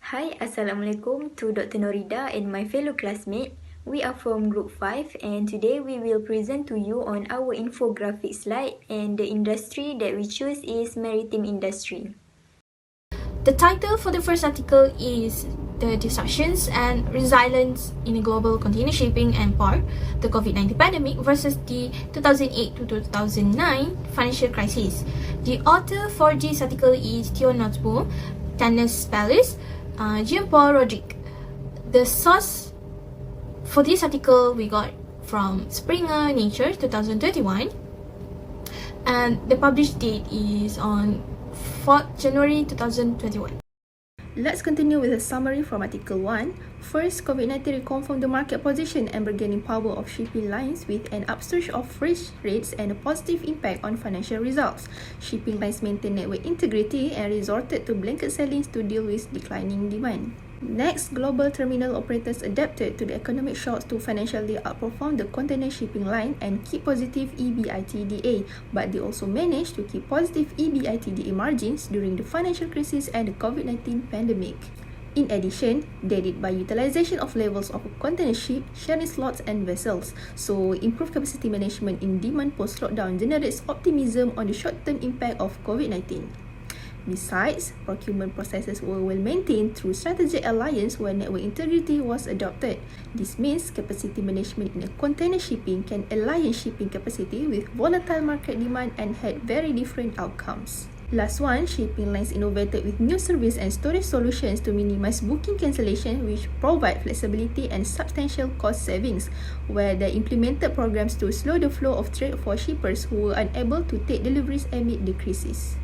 Hi, Assalamualaikum to Dr. Norida and my fellow classmate. We are from Group 5 and today we will present to you on our infographic slide, and the industry that we choose is maritime industry. The title for the first article is The Disruptions and Resilience in Global Container Shipping and Port, the COVID-19 Pandemic versus the 2008 to 2009 Financial Crisis. The author for this article is Theo Notsbo, Tanis Palace, Jean-Paul Rodrigue. The source for this article we got from Springer Nature 2021, and the published date is on 4th January 2021. Let's continue with a summary from Article 1. First, COVID-19 reconfirmed the market position and bargaining power of shipping lines with an upsurge of freight rates and a positive impact on financial results. Shipping lines maintained network integrity and resorted to blanket sellings to deal with declining demand. Next, global terminal operators adapted to the economic shocks to financially outperform the container shipping line and keep positive EBITDA, but they also managed to keep positive EBITDA margins during the financial crisis and the COVID-19 pandemic. In addition, they did by utilization of levels of a container ship, sharing slots and vessels, so improved capacity management in demand post-lockdown generates optimism on the short-term impact of COVID-19. Besides, procurement processes were well maintained through strategic alliance where network integrity was adopted. This means capacity management in a container shipping can align shipping capacity with volatile market demand and had very different outcomes. Last one, shipping lines innovated with new service and storage solutions to minimize booking cancellation, which provide flexibility and substantial cost savings, where they implemented programs to slow the flow of trade for shippers who were unable to take deliveries amid the crisis.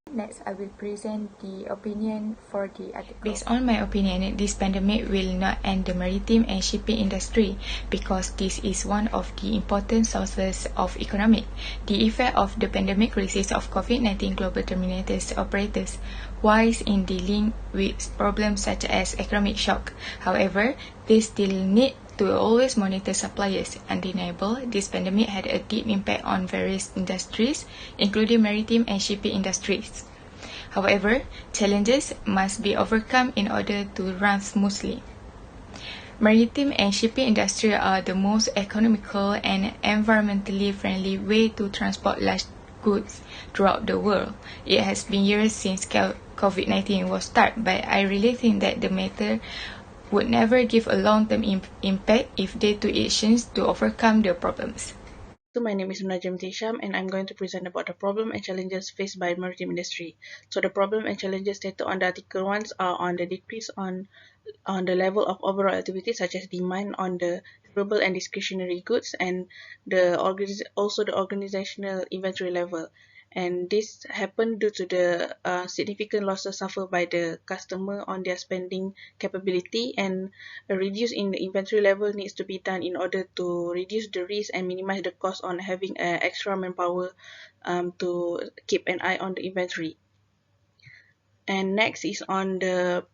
Next, I will present the opinion for the article. Based on my opinion, this pandemic will not end the maritime and shipping industry because this is one of the important sources of economic. The effect of the pandemic crisis of COVID-19 global terminators operators wise in dealing with problems such as economic shock. However, they still need to always monitor suppliers. Undeniable, this pandemic had a deep impact on various industries, including maritime and shipping industries. However, challenges must be overcome in order to run smoothly. Maritime and shipping industry are the most economical and environmentally friendly way to transport large goods throughout the world. It has been years since COVID-19 was started, but I really think that the matter would never give a long-term impact if they took actions to overcome the problems. So my name is Munajam Tisham and I'm going to present about the problem and challenges faced by maritime industry. So the problem and challenges stated on the article 1 are on the decrease on the level of overall activity such as demand on the durable and discretionary goods and also the organizational inventory level. And this happened due to the significant losses suffered by the customer on their spending capability, and a reduce in the inventory level needs to be done in order to reduce the risk and minimize the cost on having extra manpower to keep an eye on the inventory. And next is on the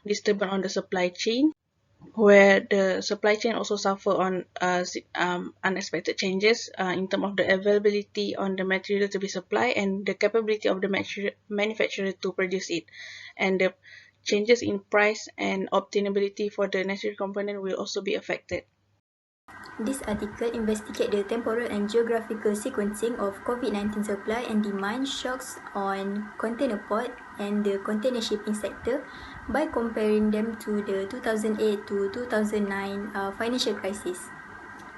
disturbance on the supply chain, where the supply chain also suffer on unexpected changes in terms of the availability on the material to be supplied and the capability of the manufacturer to produce it, and the changes in price and obtainability for the necessary component will also be affected. This article investigates the temporal and geographical sequencing of COVID-19 supply and demand shocks on container port and the container shipping sector by comparing them to the 2008 to 2009 financial crisis.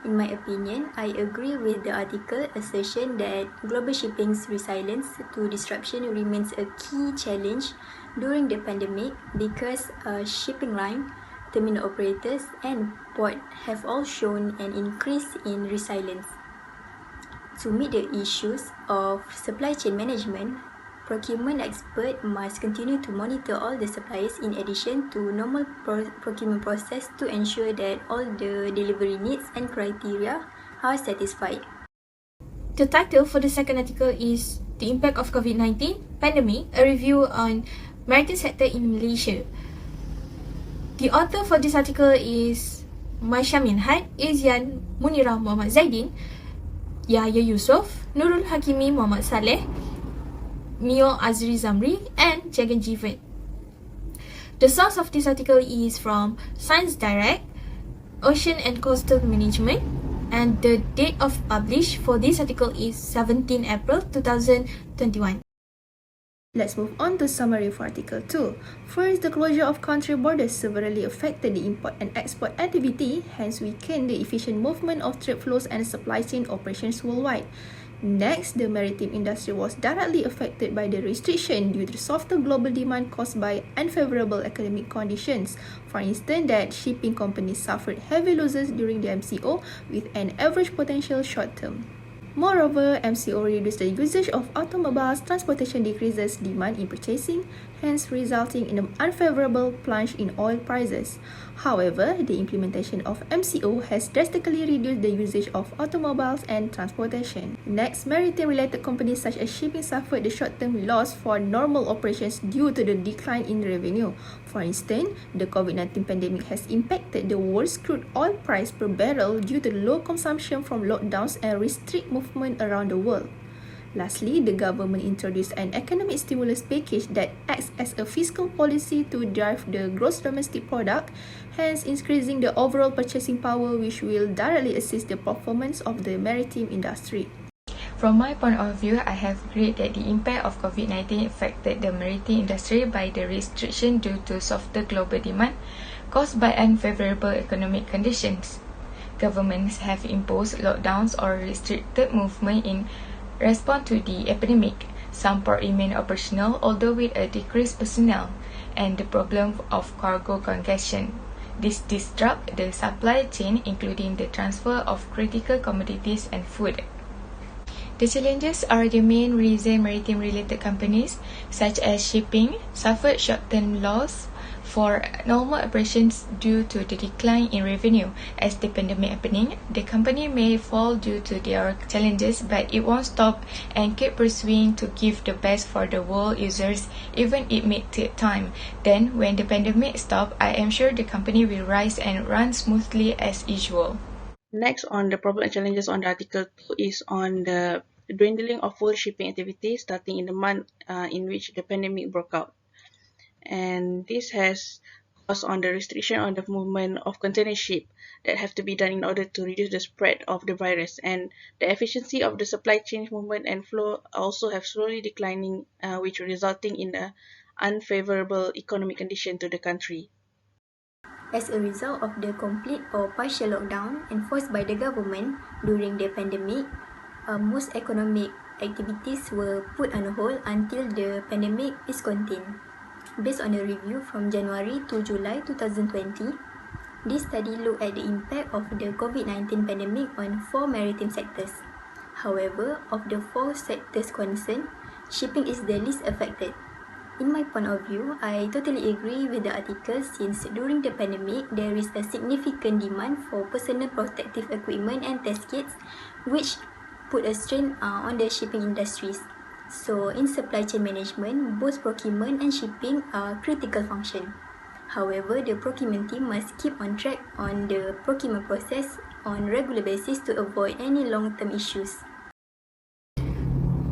In my opinion, I agree with the article assertion that global shipping's resilience to disruption remains a key challenge during the pandemic because shipping line, terminal operators and port have all shown an increase in resilience. To meet the issues of supply chain management, procurement experts must continue to monitor all the suppliers in addition to normal procurement process to ensure that all the delivery needs and criteria are satisfied. The title for the second article is The Impact of COVID-19 Pandemic, a review on maritime sector in Malaysia. The author for this article is Maisha Minhad, Izian Munirah Muhammad Zaidin, Yahya Yusof, Nurul Hakimi Muhammad Saleh, Mio Azri Zamri and Jagan Jivan. The source of this article is from Science Direct, Ocean and Coastal Management, and the date of publish for this article is 17 April 2021. Let's move on to summary for Article 2. First, the closure of country borders severely affected the import and export activity, hence weakened the efficient movement of trade flows and supply chain operations worldwide. Next, the maritime industry was directly affected by the restriction due to softer global demand caused by unfavorable economic conditions. For instance, that shipping companies suffered heavy losses during the MCO with an average potential short term. Moreover, MCO reduced the usage of automobiles, transportation decreases demand in purchasing, hence resulting in an unfavorable plunge in oil prices. However, the implementation of MCO has drastically reduced the usage of automobiles and transportation. Next, maritime-related companies such as shipping suffered the short-term loss for normal operations due to the decline in revenue. For instance, the COVID-19 pandemic has impacted the world's crude oil price per barrel due to low consumption from lockdowns and restrict movement around the world. Lastly, the government introduced an economic stimulus package that acts as a fiscal policy to drive the gross domestic product, hence increasing the overall purchasing power, which will directly assist the performance of the maritime industry. From my point of view, I have agreed that the impact of COVID-19 affected the maritime industry by the restriction due to softer global demand caused by unfavorable economic conditions. Governments have imposed lockdowns or restricted movement in response to the epidemic. Some ports remain operational, although with a decreased personnel, and the problem of cargo congestion. This disrupts the supply chain, including the transfer of critical commodities and food. The challenges are the main reason maritime-related companies, such as shipping, suffered short-term loss for normal operations due to the decline in revenue. As the pandemic happening, the company may fall due to their challenges, but it won't stop and keep pursuing to give the best for the world users, even it may take time. Then, when the pandemic stops, I am sure the company will rise and run smoothly as usual. Next on the problem and challenges on the Article 2 is on the dwindling of world shipping activity starting in the month in which the pandemic broke out. And this has caused on the restriction on the movement of container ship that have to be done in order to reduce the spread of the virus, and the efficiency of the supply chain movement and flow also have slowly declining, which resulting in a unfavorable economic condition to the country. As a result of the complete or partial lockdown enforced by the government during the pandemic, most economic activities were put on hold until the pandemic is contained. Based on a review from January to July 2020, this study looked at the impact of the COVID-19 pandemic on 4 maritime sectors. However, of the 4 sectors concerned, shipping is the least affected. In my point of view, I totally agree with the article since during the pandemic, there is a significant demand for personal protective equipment and test kits, which put a strain on the shipping industries. So, in supply chain management, both procurement and shipping are critical function. However, the procurement team must keep on track on the procurement process on regular basis to avoid any long-term issues.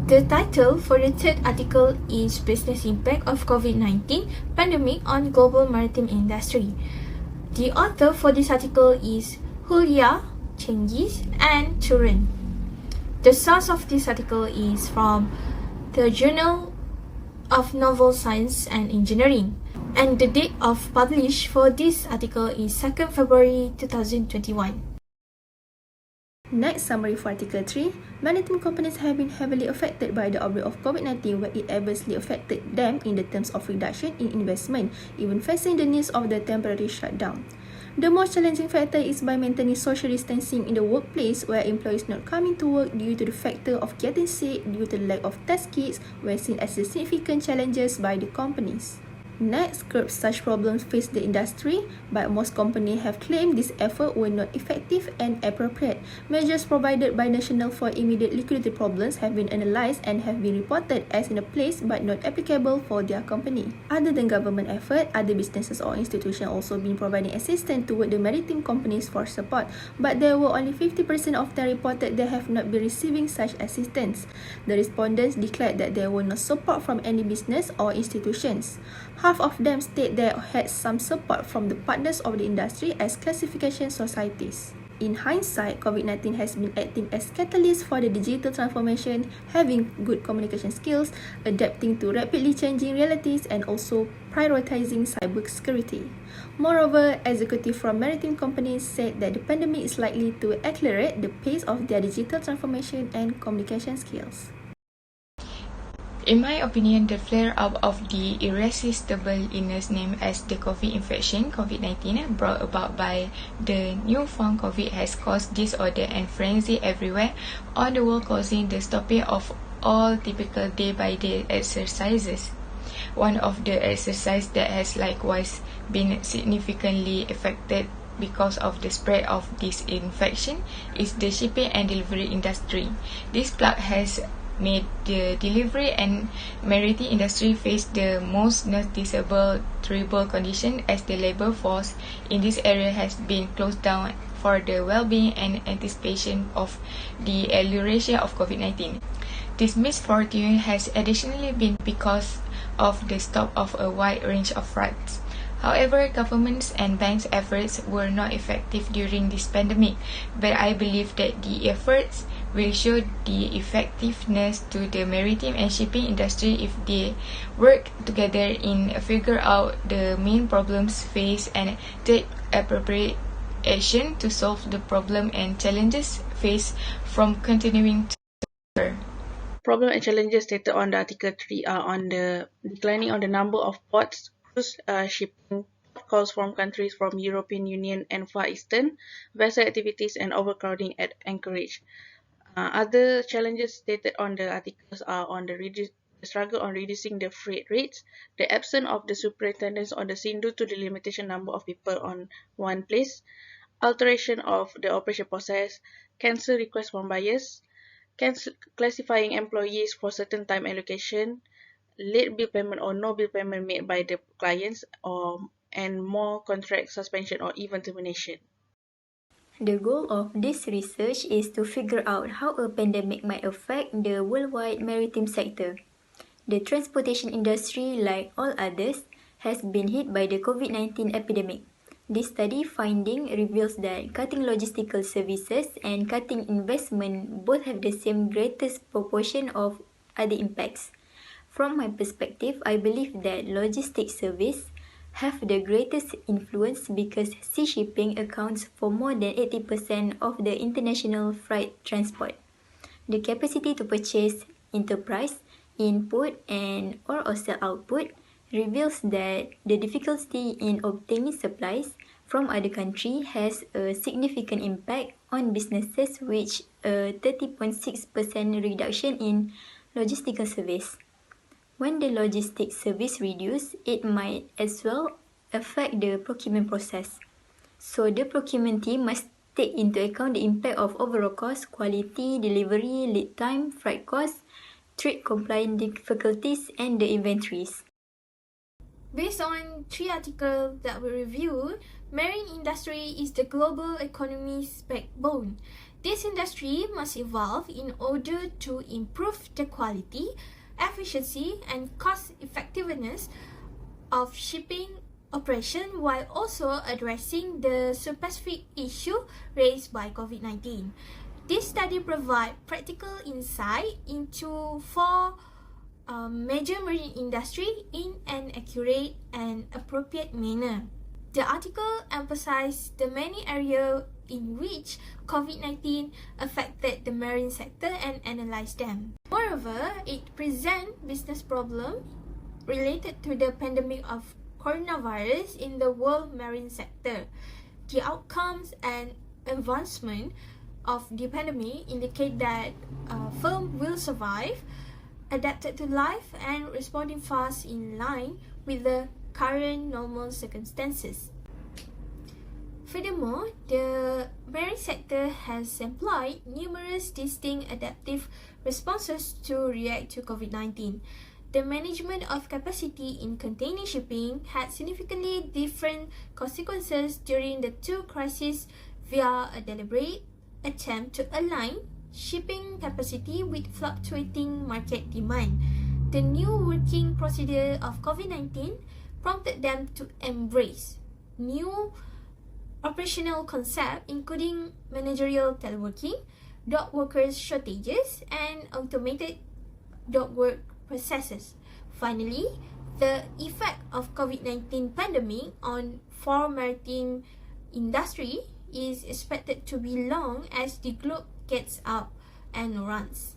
The title for the third article is Business Impact of COVID-19 Pandemic on Global Maritime Industry. The author for this article is Hulya, Cengiz, and Turan. The source of this article is from the Journal of Naval Science and Engineering, and the date of publish for this article is 2nd February 2021. Next, summary for Article 3. Maritime companies have been heavily affected by the outbreak of COVID-19, where it adversely affected them in the terms of reduction in investment, even facing the needs of the temporary shutdown. The most challenging factor is by maintaining social distancing in the workplace, where employees not coming to work due to the factor of getting sick due to the lack of test kits were seen as significant challenges by the companies. Next, curb such problems face the industry, but most companies have claimed this effort were not effective and appropriate. Measures provided by National for Immediate Liquidity Problems have been analysed and have been reported as in place but not applicable for their company. Other than government effort, other businesses or institutions also been providing assistance toward the maritime companies for support, but there were only 50% of them reported they have not been receiving such assistance. The respondents declared that there were no support from any business or institutions. Half of them state they had some support from the partners of the industry as classification societies. In hindsight, COVID-19 has been acting as catalyst for the digital transformation, having good communication skills, adapting to rapidly changing realities, and also prioritizing cybersecurity. Moreover, executives from maritime companies said that the pandemic is likely to accelerate the pace of their digital transformation and communication skills. In my opinion, the flare-up of the irresistible illness named as the COVID infection, COVID-19, brought about by the newfound COVID has caused disorder and frenzy everywhere on the world, causing the stopping of all typical day-by-day exercises. One of the exercises that has likewise been significantly affected because of the spread of this infection is the shipping and delivery industry. This plague has made the delivery and maritime industry face the most noticeable terrible condition, as the labor force in this area has been closed down for the well-being and anticipation of the elevation of COVID-19. This misfortune has additionally been because of the stop of a wide range of flights. However, governments and banks' efforts were not effective during this pandemic, but I believe that the efforts will show the effectiveness to the maritime and shipping industry if they work together in figure out the main problems faced and take appropriate action to solve the problem and challenges faced from continuing to occur. Problem and challenges stated on the Article 3 are on the declining on the number of ports, cruise shipping, calls from countries from European Union and Far Eastern, vessel activities, and overcrowding at anchorage. Other challenges stated on the articles are on the struggle on reducing the freight rates, the absence of the superintendents on the scene due to the limitation number of people on one place, alteration of the operation process, cancel requests from buyers, classifying employees for certain time allocation, late bill payment or no bill payment made by the clients, and more contract suspension or even termination. The goal of this research is to figure out how a pandemic might affect the worldwide maritime sector. The transportation industry, like all others, has been hit by the COVID-19 epidemic. This study finding reveals that cutting logistical services and cutting investment both have the same greatest proportion of other impacts. From my perspective, I believe that logistics service have the greatest influence because sea shipping accounts for more than 80% of the international freight transport. The capacity to purchase enterprise, input, and or sell output reveals that the difficulty in obtaining supplies from other countries has a significant impact on businesses, which a 30.6% reduction in logistical service. When the logistics service reduces, it might as well affect the procurement process. So the procurement team must take into account the impact of overall cost, quality, delivery, lead time, freight costs, trade compliance difficulties, and the inventories. Based on 3 articles that we reviewed, marine industry is the global economy's backbone. This industry must evolve in order to improve the quality, efficiency, and cost effectiveness of shipping operation while also addressing the specific issue raised by COVID-19. This study provides practical insight into 4 major marine industry in an accurate and appropriate manner. The article emphasized the many areas in which COVID-19 affected the marine sector and analyzed them. Moreover, it presents business problems related to the pandemic of coronavirus in the world marine sector. The outcomes and advancement of the pandemic indicate that firms will survive, adapted to life, and responding fast in line with the current normal circumstances. Furthermore, the marine sector has employed numerous distinct adaptive responses to react to COVID-19. The management of capacity in container shipping had significantly different consequences during the 2 crises via a deliberate attempt to align shipping capacity with fluctuating market demand. The new working procedure of COVID-19 prompted them to embrace new operational concepts, including managerial teleworking, dock workers shortages, and automated dock work processes. Finally, the effect of COVID-19 pandemic on foreign maritime industry is expected to be long as the globe gets up and runs.